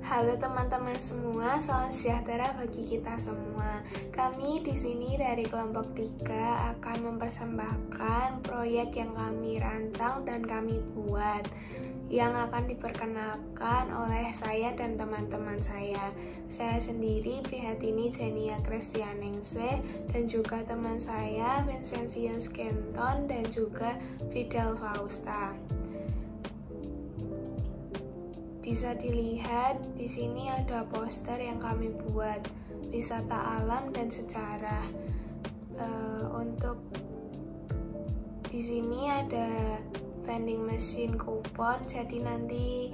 Halo teman-teman semua, salam sejahtera bagi kita semua. Kami di sini dari kelompok 3 akan mempersembahkan proyek yang kami rancang dan kami buat, yang akan diperkenalkan oleh saya dan teman-teman saya. Saya sendiri Prihatini Jenia Kristianingsih dan juga teman saya Vincentius Kenton dan juga Fidel Fausta. Bisa dilihat di sini ada poster yang kami buat, wisata alam dan sejarah. Untuk di sini ada vending machine kupon, jadi nanti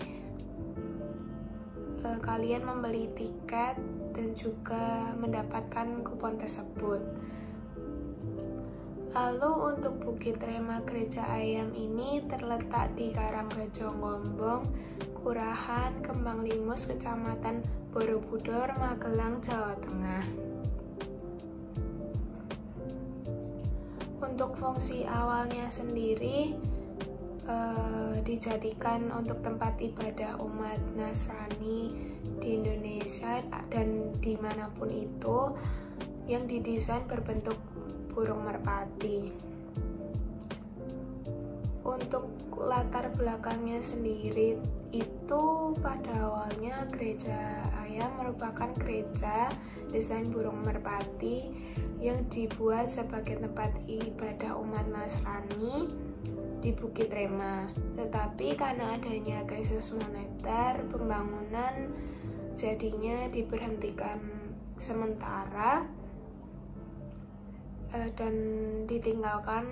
kalian membeli tiket dan juga mendapatkan kupon tersebut. Lalu untuk Bukit Rema Gereja Ayam ini terletak di Karangrejo Gombong, Kelurahan Kembang Limus, Kecamatan Borobudur, Magelang, Jawa Tengah. Untuk fungsi awalnya sendiri dijadikan untuk tempat ibadah umat Nasrani di Indonesia dan dimanapun itu, yang didesain berbentuk burung merpati. Untuk latar belakangnya sendiri itu pada awalnya gereja ayam merupakan gereja desain burung merpati yang dibuat sebagai tempat ibadah umat Nasrani di Bukit Rema. Tetapi karena adanya krisis moneter, pembangunan jadinya diberhentikan sementara dan ditinggalkan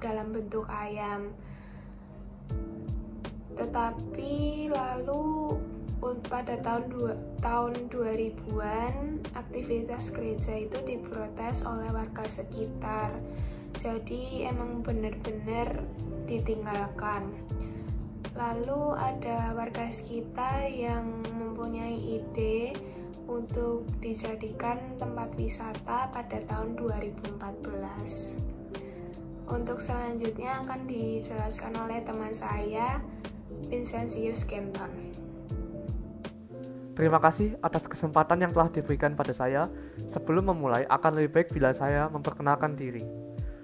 dalam bentuk ayam. Tetapi lalu pada tahun 2000-an aktivitas gereja itu diprotes oleh warga sekitar. Jadi emang benar-benar ditinggalkan. Lalu ada warga sekitar yang mempunyai ide untuk dijadikan tempat wisata pada tahun 2014. Untuk selanjutnya akan dijelaskan oleh teman saya, Vincentius Kenton. Terima kasih atas kesempatan yang telah diberikan pada saya. Sebelum memulai, akan lebih baik bila saya memperkenalkan diri.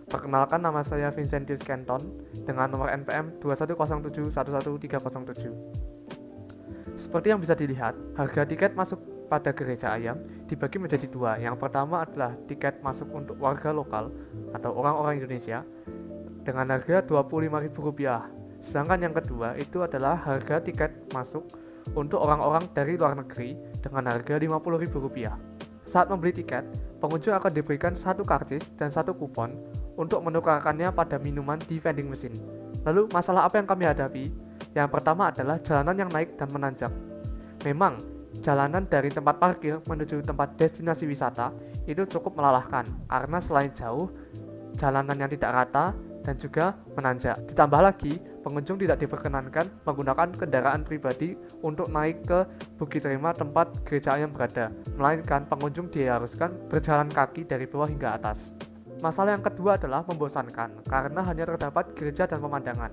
Perkenalkan, nama saya Vincentius Kenton dengan nomor NPM 210711307. Seperti yang bisa dilihat, harga tiket masuk pada gereja ayam dibagi menjadi dua. Yang pertama adalah tiket masuk untuk warga lokal atau orang-orang Indonesia dengan harga Rp25.000. Sedangkan yang kedua itu adalah harga tiket masuk untuk orang-orang dari luar negeri dengan harga Rp50.000. Saat membeli tiket, pengunjung akan diberikan satu karcis dan satu kupon untuk menukarkannya pada minuman di vending machine. Lalu masalah apa yang kami hadapi? Yang pertama adalah jalanan yang naik dan menanjak. Memang jalanan dari tempat parkir menuju tempat destinasi wisata itu cukup melelahkan karena selain jauh, jalanan yang tidak rata dan juga menanjak. Ditambah lagi, pengunjung tidak diperkenankan menggunakan kendaraan pribadi untuk naik ke Bukit Rema tempat gereja ayam berada, melainkan pengunjung diharuskan berjalan kaki dari bawah hingga atas. Masalah yang kedua adalah membosankan karena hanya terdapat gereja dan pemandangan.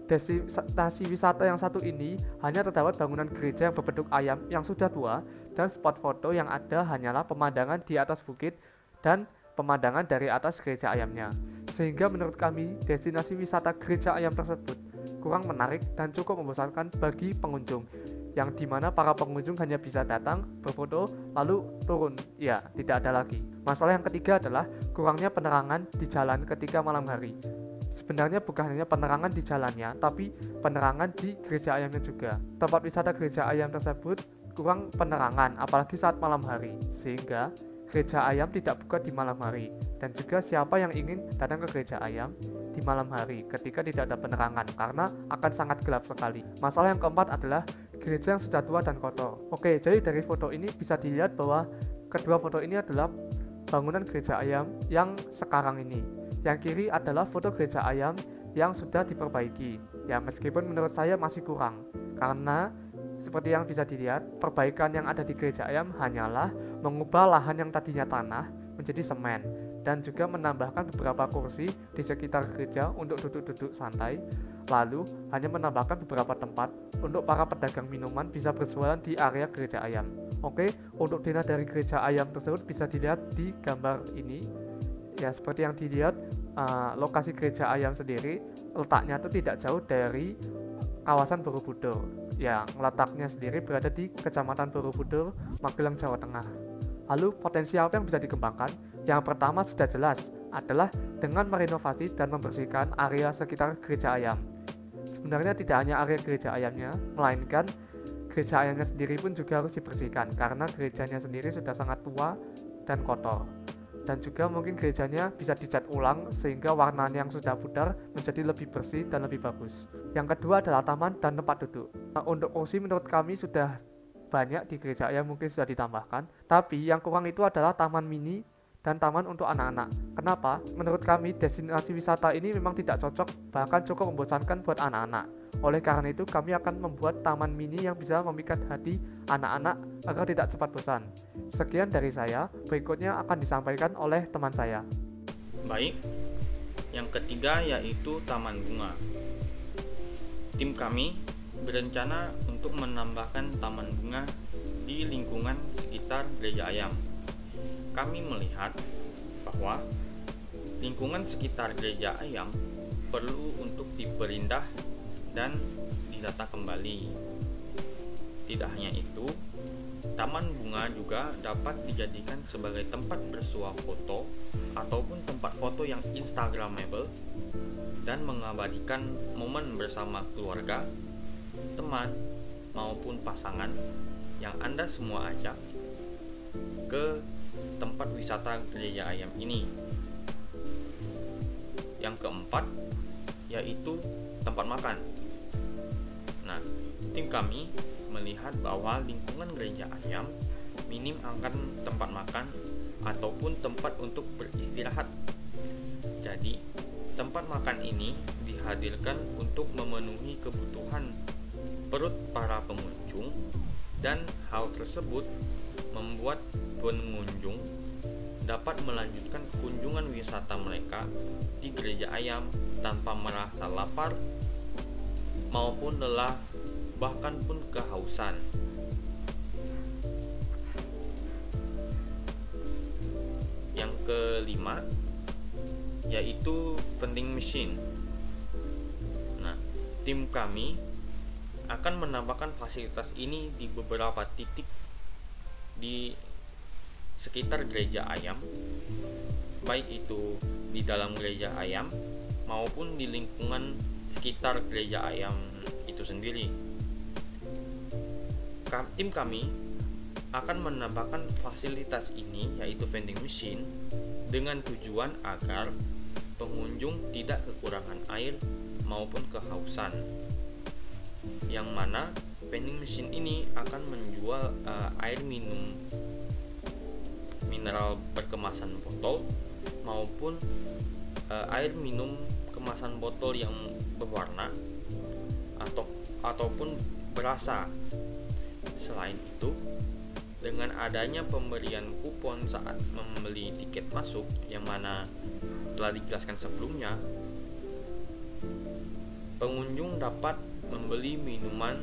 Destinasi wisata yang satu ini hanya terdapat bangunan gereja yang berbentuk ayam yang sudah tua, dan spot foto yang ada hanyalah pemandangan di atas bukit dan pemandangan dari atas gereja ayamnya. Sehingga menurut kami, destinasi wisata gereja ayam tersebut kurang menarik dan cukup membosankan bagi pengunjung, yang dimana para pengunjung hanya bisa datang, berfoto, lalu turun. Ya, tidak ada lagi. Masalah yang ketiga adalah kurangnya penerangan di jalan ketika malam hari. Sebenarnya bukan hanya penerangan di jalannya, tapi penerangan di gereja ayamnya juga. Tempat wisata gereja ayam tersebut kurang penerangan, apalagi saat malam hari, sehingga gereja ayam tidak buka di malam hari. Dan juga siapa yang ingin datang ke gereja ayam di malam hari ketika tidak ada penerangan, karena akan sangat gelap sekali. Masalah yang keempat adalah gereja yang sudah tua dan kotor. Oke, jadi dari foto ini bisa dilihat bahwa kedua foto ini adalah bangunan gereja ayam yang sekarang ini. Yang kiri adalah foto gereja ayam yang sudah diperbaiki. Ya, meskipun menurut saya masih kurang, karena seperti yang bisa dilihat, perbaikan yang ada di gereja ayam hanyalah mengubah lahan yang tadinya tanah menjadi semen, dan juga menambahkan beberapa kursi di sekitar gereja untuk duduk-duduk santai. Lalu hanya menambahkan beberapa tempat untuk para pedagang minuman bisa berjualan di area gereja ayam. Oke, untuk denah dari gereja ayam tersebut bisa dilihat di gambar ini. Ya, seperti yang dilihat, lokasi gereja ayam sendiri letaknya itu tidak jauh dari kawasan Borobudur. Yang letaknya sendiri berada di Kecamatan Borobudur, Magelang, Jawa Tengah. Lalu potensi apa yang bisa dikembangkan? Yang pertama sudah jelas adalah dengan merenovasi dan membersihkan area sekitar gereja ayam. Sebenarnya tidak hanya area gereja ayamnya, melainkan gereja ayamnya sendiri pun juga harus dibersihkan karena gerejanya sendiri sudah sangat tua dan kotor. Dan juga mungkin gerejanya bisa dicat ulang sehingga warnanya yang sudah pudar menjadi lebih bersih dan lebih bagus. Yang kedua adalah taman dan tempat duduk. Untuk kursi menurut kami sudah banyak di gereja ayam, mungkin sudah ditambahkan, tapi yang kurang itu adalah taman mini dan taman untuk anak-anak. Kenapa? Menurut kami destinasi wisata ini memang tidak cocok, bahkan cukup membosankan buat anak-anak. Oleh karena itu kami akan membuat taman mini yang bisa memikat hati anak-anak agar tidak cepat bosan. Sekian dari saya, berikutnya akan disampaikan oleh teman saya. Baik, yang ketiga yaitu taman bunga. Tim kami berencana untuk menambahkan taman bunga di lingkungan sekitar gereja ayam. Kami melihat bahwa lingkungan sekitar gereja ayam perlu untuk diperindah dan ditata kembali. Tidak hanya itu, taman bunga juga dapat dijadikan sebagai tempat bersuah foto ataupun tempat foto yang instagramable dan mengabadikan momen bersama keluarga, teman, maupun pasangan yang Anda semua ajak ke tempat wisata gereja ayam ini. Yang keempat yaitu tempat makan. Nah, tim kami melihat bahwa lingkungan gereja ayam minim akan tempat makan ataupun tempat untuk beristirahat. Jadi, tempat makan ini dihadirkan untuk memenuhi kebutuhan perut para pengunjung, dan hal tersebut membuat pengunjung dapat melanjutkan kunjungan wisata mereka di gereja ayam tanpa merasa lapar maupun lelah, bahkan pun kehausan. Yang kelima yaitu vending machine. Nah, tim kami akan menambahkan fasilitas ini di beberapa titik di sekitar gereja ayam, baik itu di dalam gereja ayam maupun di lingkungan sekitar gereja ayam itu sendiri. Tim kami akan menambahkan fasilitas ini yaitu vending machine dengan tujuan agar pengunjung tidak kekurangan air maupun kehausan, yang mana vending machine ini akan menjual air minum mineral berkemasan botol maupun air minum kemasan botol yang berwarna ataupun berasa. Selain itu, dengan adanya pemberian kupon saat membeli tiket masuk yang mana telah dijelaskan sebelumnya, pengunjung dapat membeli minuman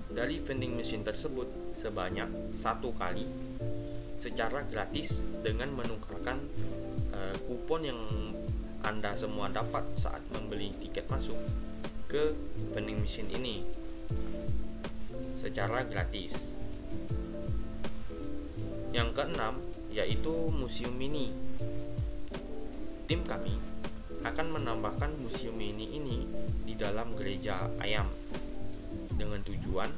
dari vending machine tersebut sebanyak 1 kali secara gratis dengan menukarkan kupon yang Anda semua dapat saat membeli tiket masuk ke vending machine ini secara gratis. Yang keenam yaitu museum mini. Tim kami akan menambahkan museum mini ini di dalam gereja ayam dengan tujuan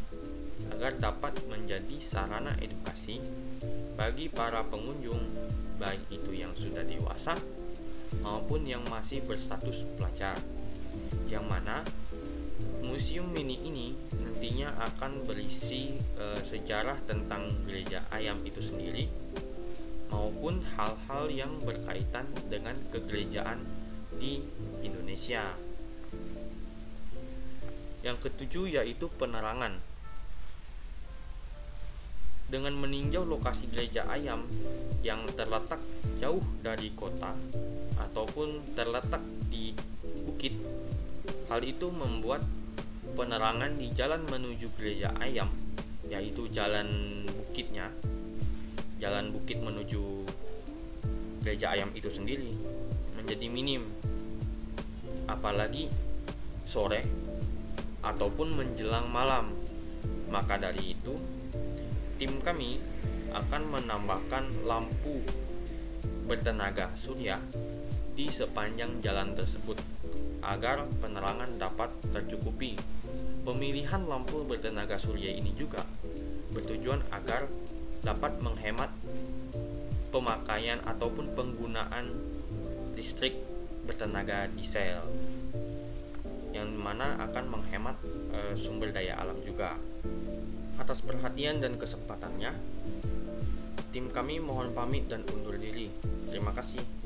agar dapat menjadi sarana edukasi bagi para pengunjung, baik itu yang sudah dewasa maupun yang masih berstatus pelajar, yang mana museum mini ini nantinya akan berisi sejarah tentang gereja ayam itu sendiri maupun hal-hal yang berkaitan dengan kegerejaan di Indonesia. Yang ketujuh yaitu penerangan. Dengan meninjau lokasi gereja ayam yang terletak jauh dari kota ataupun terletak di bukit, hal itu membuat penerangan di jalan menuju gereja ayam, yaitu jalan bukitnya, jalan bukit menuju gereja ayam itu sendiri menjadi minim, apalagi sore ataupun menjelang malam. Maka dari itu, tim kami akan menambahkan lampu bertenaga surya di sepanjang jalan tersebut agar penerangan dapat tercukupi. Pemilihan lampu bertenaga surya ini juga bertujuan agar dapat menghemat pemakaian ataupun penggunaan listrik bertenaga diesel, yang mana akan menghemat sumber daya alam juga. Atas perhatian dan kesempatannya, tim kami mohon pamit dan undur diri. Terima kasih.